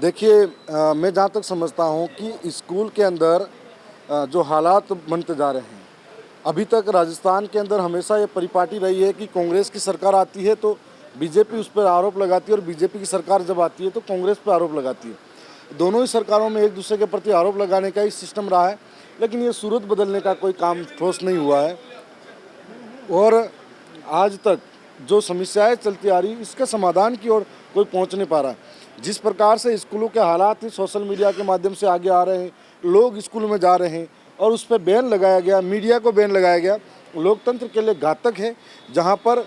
देखिए मैं जहाँ तक समझता हूँ कि स्कूल के अंदर जो हालात बनते जा रहे हैं, अभी तक राजस्थान के अंदर हमेशा ये परिपाटी रही है कि कांग्रेस की सरकार आती है तो बीजेपी उस पर आरोप लगाती है और बीजेपी की सरकार जब आती है तो कांग्रेस पर आरोप लगाती है। दोनों ही सरकारों में एक दूसरे के प्रति आरोप लगाने का ही सिस्टम रहा है, लेकिन ये सूरत बदलने का कोई काम ठोस नहीं हुआ है। और आज तक जो समस्याएं चलती आ रही इसके समाधान की ओर कोई पहुंच नहीं पा रहा है। जिस प्रकार से स्कूलों के हालात ही सोशल मीडिया के माध्यम से आगे आ रहे हैं, लोग स्कूल में जा रहे हैं और उस पर बैन लगाया गया, मीडिया को बैन लगाया गया, लोकतंत्र के लिए घातक है। जहां पर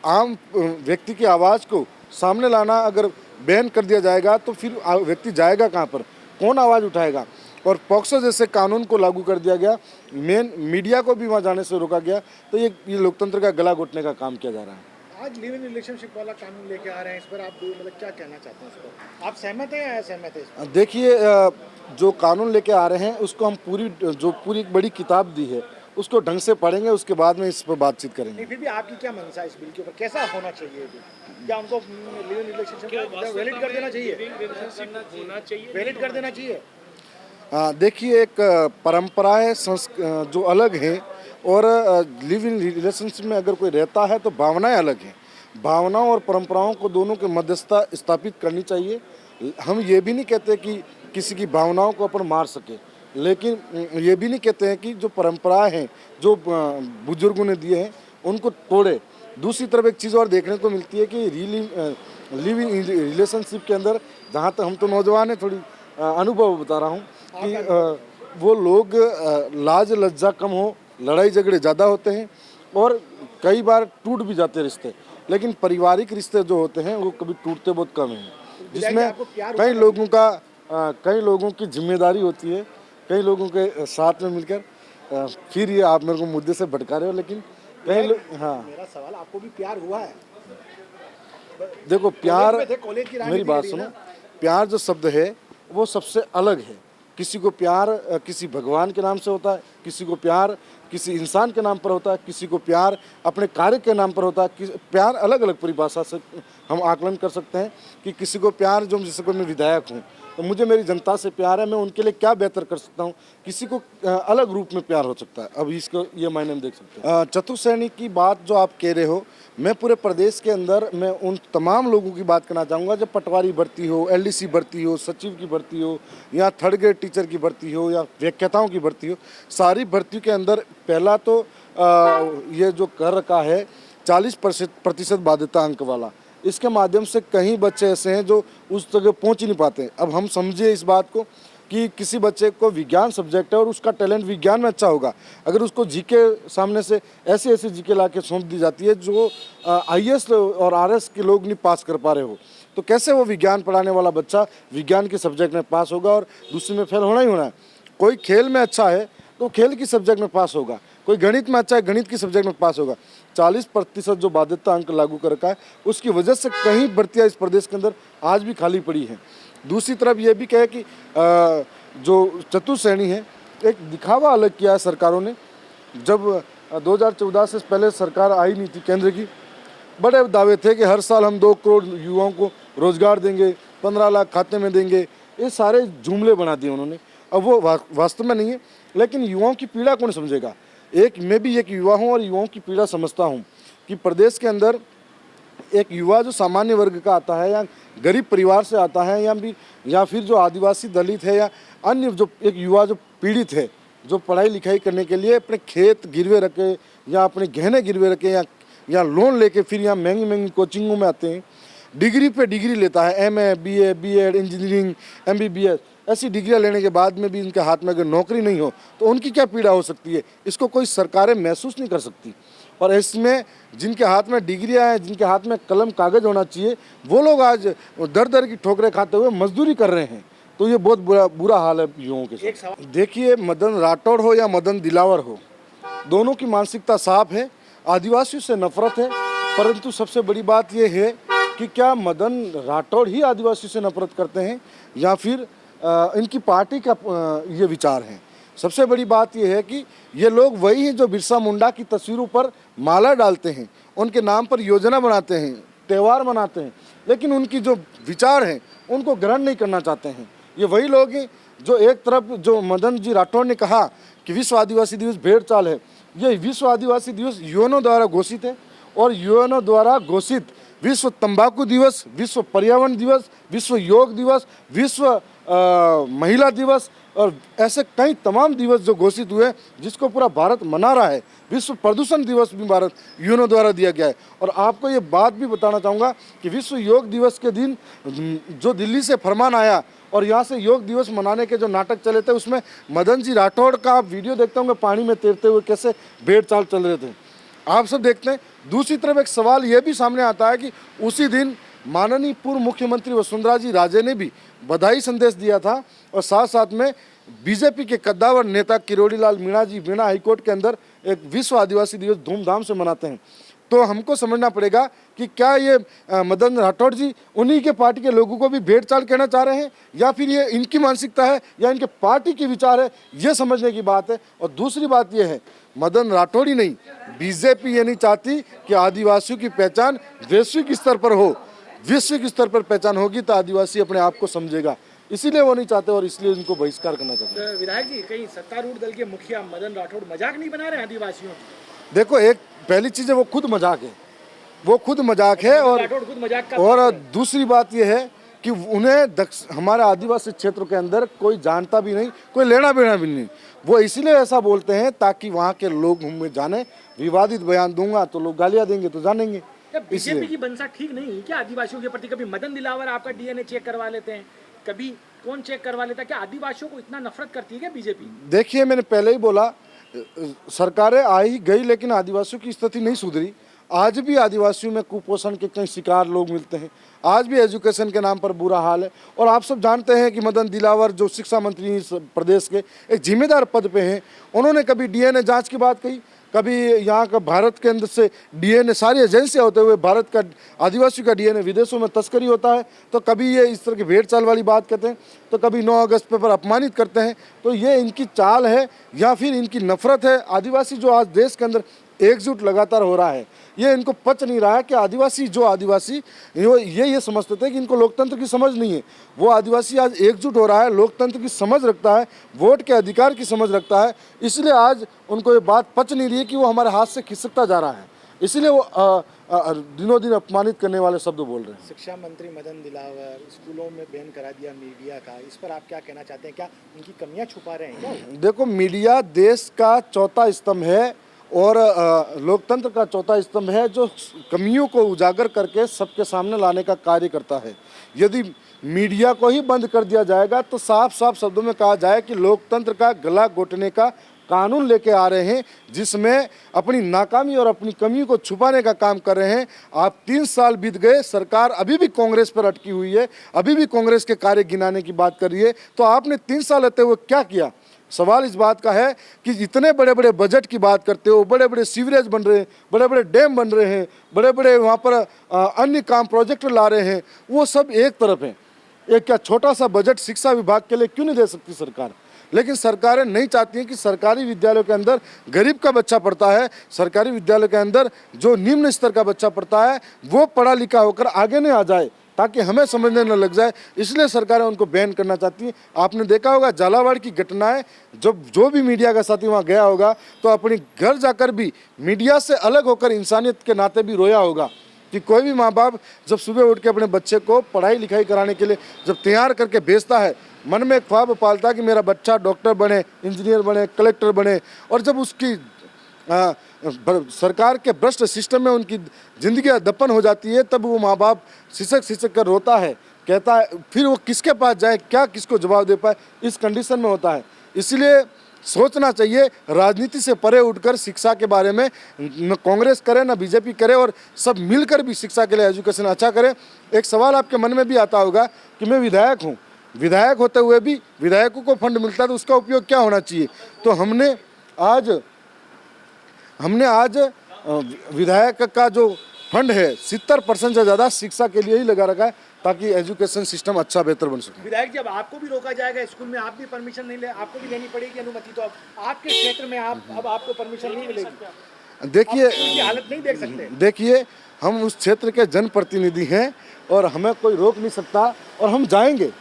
आम व्यक्ति की आवाज़ को सामने लाना अगर बैन कर दिया जाएगा तो फिर व्यक्ति जाएगा कहाँ पर, कौन आवाज़ उठाएगा। और पॉक्सो जैसे कानून को लागू कर दिया गया, मीडिया को भी वहाँ जाने से रोका गया, तो ये लोकतंत्र का गला घोटने का काम किया जा रहा है। आज लिव इन रिलेशनशिप वाला कानून लेके आ रहे हैं, इस पर आप मतलब क्या कहना चाहते हैं? इस पर आप सहमत हैं या असहमत हैं? देखिए जो कानून लेके आ रहे हैं उसको हम पूरी एक बड़ी किताब दी है उसको ढंग से पढ़ेंगे, उसके बाद में इस पर बातचीत करेंगे। नहीं, फिर भी आपकी क्या मंशा है इस बिल के ऊपर? कैसा होना चाहिए? क्या उनको लिव इन रिलेशनशिप वैलिड कर देना चाहिए? वैलिड कर देना चाहिए? देखिए एक परंपरा है जो अलग है और लिव इन रिलेशनशिप में अगर कोई रहता है तो भावनाएं अलग हैं। भावनाओं और परंपराओं को दोनों के मध्यस्थता स्थापित करनी चाहिए। हम ये भी नहीं कहते कि किसी की भावनाओं को अपन मार सके, लेकिन ये भी नहीं कहते हैं कि जो परंपराएं हैं जो बुजुर्गों ने दिए हैं उनको तोड़े। दूसरी तरफ एक चीज़ और देखने को मिलती है कि लिव इन रिलेशनशिप के अंदर, जहाँ तक हम तो नौजवान हैं, थोड़ी अनुभव बता रहा हूँ कि वो लोग लाज लज्जा कम हो, लड़ाई झगड़े ज़्यादा होते हैं और कई बार टूट भी जाते हैं रिश्ते, लेकिन पारिवारिक रिश्ते जो होते हैं वो कभी टूटते बहुत कम हैं, जिसमें कई लोगों की जिम्मेदारी होती है, कई लोगों के साथ में मिलकर। फिर ये आप मेरे को मुद्दे से भटका रहे हो, लेकिन कई लोग, हाँ मेरा सवाल, आपको भी प्यार हुआ है? देखो प्यार, मेरी बात थी सुनो, प्यार जो शब्द है वो सबसे अलग है। किसी को प्यार किसी भगवान के नाम से होता है, किसी को प्यार किसी इंसान के नाम पर होता है, किसी को प्यार अपने कार्य के नाम पर होता है। प्यार अलग अलग परिभाषा से हम आकलन कर सकते हैं कि किसी को प्यार, जो जैसे कोई मैं विधायक हूँ तो मुझे मेरी जनता से प्यार है, मैं उनके लिए क्या बेहतर कर सकता हूँ। किसी को अलग रूप में प्यार हो सकता है। अब इसको ये मायने में देख सकते हैं। चतुश्रेणी की बात जो आप कह रहे हो, मैं पूरे प्रदेश के अंदर मैं उन तमाम लोगों की बात करना चाहूँगा जब पटवारी भर्ती हो, एलडीसी भर्ती हो, सचिव की भर्ती हो, या थर्ड ग्रेड टीचर की भर्ती हो, या व्याख्याताओं की भर्ती हो, सारी भर्तियों के अंदर पहला तो ये जो कर रखा है 40% बाध्यता अंक वाला, इसके माध्यम से कई बच्चे ऐसे हैं जो उस जगह पहुंच ही नहीं पाते। अब हम समझे इस बात को कि किसी बच्चे को विज्ञान सब्जेक्ट है और उसका टैलेंट विज्ञान में अच्छा होगा, अगर उसको जीके सामने से ऐसे जीके ला के सौंप दी जाती है जो आईएएस और आरएस के लोग नहीं पास कर पा रहे हो, तो कैसे वो विज्ञान पढ़ाने वाला बच्चा विज्ञान के सब्जेक्ट में पास होगा और दूसरे में फेल होना ही होना है। कोई खेल में अच्छा है तो खेल की सब्जेक्ट में पास होगा, कोई गणित में अच्छा है गणित की सब्जेक्ट में पास होगा। 40% जो बाध्यता अंक लागू कर रखा है उसकी वजह से कई भर्तियाँ इस प्रदेश के अंदर आज भी खाली पड़ी हैं। दूसरी तरफ ये भी कहे कि जो चतुश्रेणी है, एक दिखावा अलग किया है सरकारों ने। जब 2014 से पहले सरकार आई नहीं थी केंद्र की, बड़े दावे थे कि हर साल हम 2 करोड़ युवाओं को रोजगार देंगे, 15 लाख खाते में देंगे, ये सारे जुमले बना दिए उन्होंने। अब वो वास्तव में नहीं है, लेकिन युवाओं की पीड़ा कौन समझेगा। मैं भी एक युवा हूँ और युवाओं की पीड़ा समझता हूँ कि प्रदेश के अंदर एक युवा जो सामान्य वर्ग का आता है या गरीब परिवार से आता है या फिर जो आदिवासी दलित है या अन्य जो एक युवा जो पीड़ित है, जो पढ़ाई लिखाई करने के लिए अपने खेत गिरवे रखे या अपने गहने गिरवे रखे या लोन लेके फिर यहाँ महंगी कोचिंगों में आते हैं, डिग्री पे डिग्री लेता है, MA, BA, BEd, engineering, MBBS, ऐसी डिग्रियां लेने के बाद में भी इनके हाथ में अगर नौकरी नहीं हो तो उनकी क्या पीड़ा हो सकती है। इसको कोई सरकारें महसूस नहीं कर सकती। और इसमें जिनके हाथ में डिग्रियां हैं, जिनके हाथ में कलम कागज होना चाहिए, वो लोग आज दर दर की ठोकरें खाते हुए मजदूरी कर रहे हैं। तो ये बहुत बुरा हाल है युवाओं के साथ। देखिए, मदन राठौड़ हो या मदन दिलावर हो, दोनों की मानसिकता साफ है, आदिवासियों से नफरत है। परंतु सबसे बड़ी बात यह है कि क्या मदन राठौड़ ही आदिवासियों से नफरत करते हैं या फिर इनकी पार्टी का ये विचार है। सबसे बड़ी बात यह है कि ये लोग वही हैं जो बिरसा मुंडा की तस्वीरों पर माला डालते हैं, उनके नाम पर योजना बनाते हैं, त्यौहार मनाते हैं, लेकिन उनकी जो विचार हैं उनको ग्रहण नहीं करना चाहते हैं। ये वही लोग हैं जो एक तरफ जो मदन जी राठौड़ ने कहा कि विश्व आदिवासी दिवस भेड़ चाल है, ये विश्व आदिवासी दिवस यूएनओ द्वारा घोषित है और यूएनओ द्वारा घोषित विश्व तंबाकू दिवस, विश्व पर्यावरण दिवस, विश्व योग दिवस, विश्व महिला दिवस और ऐसे कई तमाम दिवस जो घोषित हुए जिसको पूरा भारत मना रहा है। विश्व प्रदूषण दिवस भी भारत यूएनओ द्वारा दिया गया है। और आपको ये बात भी बताना चाहूँगा कि विश्व योग दिवस के दिन जो दिल्ली से फरमान आया और यहाँ से योग दिवस मनाने के जो नाटक चले थे उसमें मदन जी राठौड़ का आप वीडियो देखते होंगे पानी में तैरते हुए कैसे भेड़ चाल चल रहे थे, आप सब देखते हैं। दूसरी तरफ एक सवाल ये भी सामने आता है कि उसी दिन माननीय पूर्व मुख्यमंत्री वसुंधरा जी राजे ने भी बधाई संदेश दिया था और साथ साथ में बीजेपी के कद्दावर नेता किरोड़ी लाल मीणा जी मीणा हाईकोर्ट के अंदर एक विश्व आदिवासी दिवस धूमधाम से मनाते हैं। तो हमको समझना पड़ेगा कि क्या ये मदन राठौड़ जी उन्हीं के पार्टी के लोगों को भी भेड़ चाल कहना चाह रहे हैं या फिर ये इनकी मानसिकता है या इनके पार्टी की विचार है, ये समझने की बात है। और दूसरी बात ये है, मदन राठौड़ ही नहीं, बीजेपी ये नहीं चाहती कि आदिवासियों की पहचान वैश्विक स्तर पर हो। वैश्विक स्तर पर पहचान होगी तो आदिवासी अपने आप को समझेगा, इसीलिए वो नहीं चाहते और इसलिए इनको बहिष्कार करना चाहते हैं। विधायक जी, कहीं सत्तारूढ़ दल के मुखिया मदन राठौड़ मजाक नहीं बना रहे हैं आदिवासियों की? देखो, एक पहली चीज़ है वो खुद मजाक है, वो खुद मजाक है और दूसरी बात यह है कि उन्हें हमारे आदिवासी क्षेत्र के अंदर कोई जानता भी नहीं, कोई लेना देना भी नहीं। वो इसीलिए ऐसा बोलते हैं ताकि वहाँ के लोग हमें जाने। विवादित बयान दूंगा तो लोग गालियाँ देंगे तो जानेंगे। बीजेपी की मंशा ठीक नहीं है क्या आदिवासियों के प्रति? कभी मदन दिलावर आपका डीएनए चेक करवा लेते हैं, कभी कौन चेक करवा लेता है? क्या आदिवासियों को इतना नफरत करती है क्या बीजेपी? देखिए, मैंने पहले ही बोला, सरकारें आई गई लेकिन आदिवासियों की स्थिति नहीं सुधरी। आज भी आदिवासियों में कुपोषण के कई शिकार लोग मिलते हैं, आज भी एजुकेशन के नाम पर बुरा हाल है। और आप सब जानते हैं कि मदन दिलावर जो शिक्षा मंत्री प्रदेश के एक जिम्मेदार पद पे हैं, उन्होंने कभी डीएनए जांच की बात कही, कभी यहाँ का भारत के अंदर से डीएनए सारी एजेंसियाँ होते हुए भारत का आदिवासियों का डीएनए विदेशों में तस्करी होता है, तो कभी ये इस तरह की भेड़ चाल वाली बात कहते हैं, तो कभी 9 अगस्त पर अपमानित करते हैं। तो ये इनकी चाल है या फिर इनकी नफरत है। आदिवासी जो आज देश के अंदर एकजुट लगातार हो रहा है, ये इनको पच नहीं रहा है कि आदिवासी ये समझते थे कि इनको लोकतंत्र की समझ नहीं है। वो आदिवासी आज एकजुट हो रहा है, लोकतंत्र की समझ रखता है, वोट के अधिकार की समझ रखता है। इसलिए आज उनको ये बात पच नहीं रही है कि वो हमारे हाथ से खिसकता जा रहा है, इसलिए वो दिनों दिन अपमानित करने वाले शब्द बोल रहे हैं। शिक्षा मंत्री मदन दिलावर स्कूलों में बैन करा दिया मीडिया का, इस पर आप क्या कहना चाहते हैं? क्या उनकी कमियाँ छुपा रहे हैं क्या? देखो, मीडिया देश का चौथा स्तंभ है और लोकतंत्र का चौथा स्तंभ है जो कमियों को उजागर करके सबके सामने लाने का कार्य करता है। यदि मीडिया को ही बंद कर दिया जाएगा तो साफ साफ शब्दों में कहा जाए कि लोकतंत्र का गला घोटने का कानून लेके आ रहे हैं, जिसमें अपनी नाकामी और अपनी कमी को छुपाने का काम कर रहे हैं। आप 3 साल बीत गए, सरकार अभी भी कांग्रेस पर अटकी हुई है, अभी भी कांग्रेस के कार्य गिनाने की बात कर रही है। तो आपने 3 साल रहते हुए क्या किया? सवाल इस बात का है कि इतने बड़े बड़े बजट की बात करते हो, बड़े बड़े सीवरेज बन रहे हैं, बड़े बड़े डैम बन रहे हैं, बड़े बड़े वहाँ पर अन्य काम प्रोजेक्ट ला रहे हैं, वो सब एक तरफ है। एक क्या छोटा सा बजट शिक्षा विभाग के लिए क्यों नहीं दे सकती सरकार? लेकिन सरकारें नहीं चाहती हैं कि सरकारी विद्यालयों के अंदर गरीब का बच्चा पढ़ता है, सरकारी विद्यालयों के अंदर जो निम्न स्तर का बच्चा पढ़ता है वो पढ़ा लिखा होकर आगे नहीं आ जाए, ताकि हमें समझने न लग जाए। इसलिए सरकारें उनको बैन करना चाहती हैं। आपने देखा होगा झालावाड़ की घटनाएं, जब जो भी मीडिया का साथी वहाँ गया होगा तो अपनी घर जाकर भी मीडिया से अलग होकर इंसानियत के नाते भी रोया होगा कि कोई भी माँ बाप जब सुबह उठ के अपने बच्चे को पढ़ाई लिखाई कराने के लिए जब तैयार करके भेजता है, मन में एक ख्वाब पालता है कि मेरा बच्चा डॉक्टर बने, इंजीनियर बने, कलेक्टर बने, और जब उसकी सरकार के भ्रष्ट सिस्टम में उनकी ज़िंदगी दफन हो जाती है, तब वो माँ बाप सिसक कर रोता है, कहता है फिर वो किसके पास जाए, क्या किसको जवाब दे पाए, इस कंडीशन में होता है। इसलिए सोचना चाहिए, राजनीति से परे उठकर शिक्षा के बारे में न कांग्रेस करे न बीजेपी करे, और सब मिलकर भी शिक्षा के लिए एजुकेशन अच्छा करे। एक सवाल आपके मन में भी आता होगा कि मैं विधायक हूँ, विधायक होते हुए भी विधायकों को फंड मिलता है तो उसका उपयोग क्या होना चाहिए? तो हमने आज विधायक का जो फंड है 70% से ज़्यादा शिक्षा के लिए ही लगा रखा है, ताकि एजुकेशन सिस्टम अच्छा बेहतर बन सके। विधायक जी, अब आपको भी रोका जाएगा स्कूल में, आप भी परमिशन नहीं ले, आपको भी लेनी पड़ेगी अनुमति, तो अब आपके क्षेत्र में अब आपको परमिशन नहीं मिलेगी? देखिए उनकी हालत नहीं देख सकते। देखिए हम उस क्षेत्र के जनप्रतिनिधि हैं और हमें कोई रोक नहीं सकता और हम जाएंगे।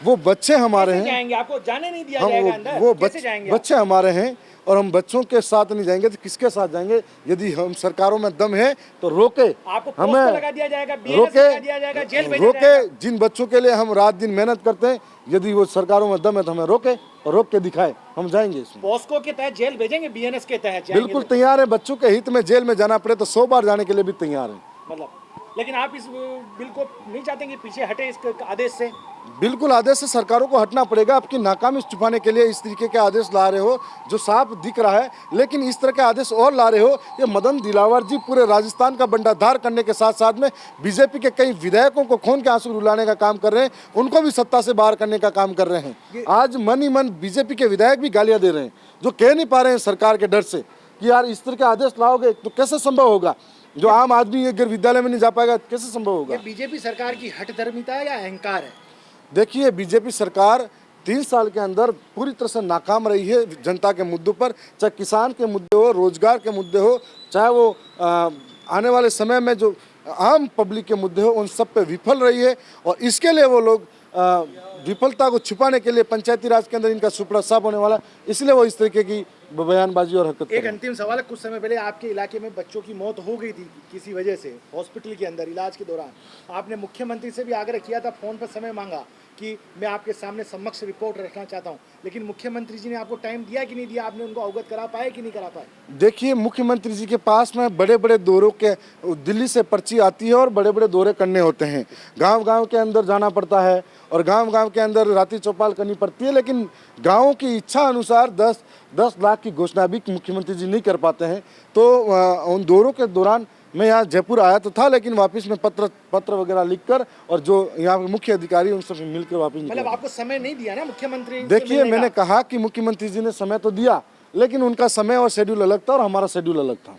वो बच्चे हमारे कैसे हैं, जाएंगे? आपको जाने नहीं दिया हम जाएगा अंदर? वो कैसे जाएंगे आप? बच्चे हमारे हैं और हम बच्चों के साथ नहीं जाएंगे तो किसके साथ जाएंगे? यदि हम सरकारों में दम है तो रोके, आपको पोस्ट हमें लगा दिया जाएगा, BNS रोके, लगा दिया जाएगा, जेल भेजा रोके। जाएगा। जिन बच्चों के लिए हम रात दिन मेहनत करते हैं, यदि वो सरकारों में दम है तो हमें रोके और रोक के दिखाए, हम जाएंगे इसमें। पॉस्को के तहत जेल भेजेंगे, BNS के तहत जाएंगे बिल्कुल तो? तैयार है। बच्चों के हित में जेल में जाना पड़े तो 100 बार जाने के लिए भी तैयार हैं। मतलब लेकिन आप इस बिल को नहीं चाहते कि पीछे हटे इस आदेश से? बिल्कुल आदेश से सरकारों को हटना पड़ेगा। आपकी नाकामी छुपाने के लिए इस तरीके के आदेश ला रहे हो जो साफ दिख रहा है, लेकिन इस तरह के आदेश और ला रहे हो। ये मदन दिलावर जी पूरे राजस्थान का बंटाधार करने के साथ साथ में बीजेपी के कई विधायकों को खून के आंसू रुलाने का काम कर रहे हैं, उनको भी सत्ता से बाहर करने का काम कर रहे हैं। आज मन ही मन बीजेपी के विधायक भी गालियां दे रहे हैं, जो कह नहीं पा रहे हैं सरकार के डर से कि यार इस तरह के आदेश लाओगे तो कैसे संभव होगा? जो आम आदमी अगर विद्यालय में नहीं जा पाएगा कैसे संभव होगा? ये बीजेपी सरकार की हठधर्मिता है या अहंकार है? देखिए बीजेपी सरकार 3 साल के अंदर पूरी तरह से नाकाम रही है जनता के मुद्दों पर, चाहे किसान के मुद्दे हो, रोजगार के मुद्दे हो, चाहे वो आने वाले समय में जो आम पब्लिक के मुद्दे हो, उन सब पे विफल रही है। और इसके लिए वो लोग विफलता को छुपाने के लिए पंचायती राज के अंदर इनका सुपड़ा साफ होने वाला, इसलिए वो इस तरीके की बयानबाजी और हरकत एक अंतिम सवाल है। कुछ समय पहले आपके इलाके में बच्चों की मौत हो गई थी किसी वजह से, हॉस्पिटल के अंदर इलाज के दौरान। आपने मुख्यमंत्री से भी आग्रह किया था, फोन पर समय मांगा कि मैं आपके सामने समक्ष रिपोर्ट रखना चाहता हूं, लेकिन मुख्यमंत्री जी ने आपको टाइम दिया कि नहीं दिया? आपने उनको अवगत करा पाए कि नहीं करा पाए? देखिए मुख्यमंत्री जी के पास में बड़े बड़े दौरों के दिल्ली से पर्ची आती है और बड़े बड़े दौरे करने होते हैं, गांव-गांव के अंदर जाना पड़ता है और गांव-गांव के अंदर रात्रि चौपाल करनी पड़ती है, लेकिन गाँव की इच्छा अनुसार 10 लाख की घोषणा भी मुख्यमंत्री जी नहीं कर पाते हैं। तो उन दौरों के दौरान मैं यहाँ जयपुर आया तो था, लेकिन वापस में पत्र वगैरह लिखकर और जो यहाँ के मुख्य अधिकारी उन सबसे मिलकर वापस मतलब आपको समय नहीं दिया ना मुख्यमंत्री से देखिए मिलने मैंने का? कहा कि मुख्यमंत्री जी ने समय तो दिया, लेकिन उनका समय और शेड्यूल अलग था और हमारा शेड्यूल अलग था।